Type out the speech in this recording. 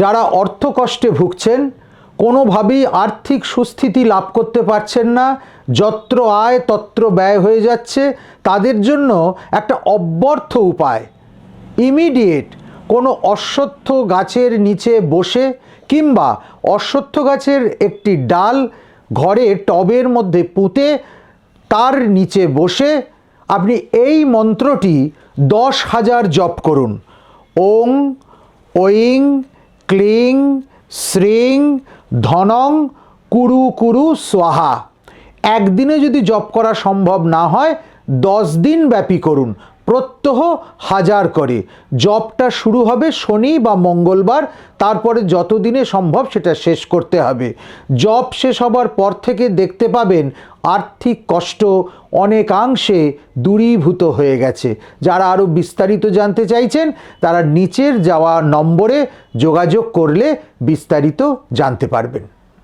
যারা অর্থকষ্টে ভুগছেন, কোনোভাবেই আর্থিক সুস্থিতি লাভ করতে পারছেন না, যত্র আয় তত্র ব্যয় হয়ে যাচ্ছে, তাদের জন্য একটা অব্যর্থ উপায়। ইমিডিয়েট কোনো অশ্বত্থ গাছের নিচে বসে কিংবা অশ্বত্থ গাছের একটি ডাল ঘরে টবের মধ্যে পুঁতে তার নিচে বসে আপনি এই মন্ত্রটি 10,000 জপ করুন। ওং ঐং ক্লিং শ্রীং ধনং কুরু কুরু স্বাহা। একদিনে যদি জপ করা সম্ভব না হয় 10 দিন ব্যাপী করুন, প্রত্যহ 1000 করে। জপটা শুরু হবে শনি বা মঙ্গলবার, তারপরে যত দিনে সম্ভব সেটা শেষ করতে হবে। জপ শেষ হবার পর থেকে দেখতে পাবেন আর্থিক কষ্ট অনেকাংশে দূরীভূত হয়ে গেছে। যারা আরও বিস্তারিত জানতে চাইছেন তারা নিচের যাওয়া নম্বরে যোগাযোগ করলে বিস্তারিত জানতে পারবেন।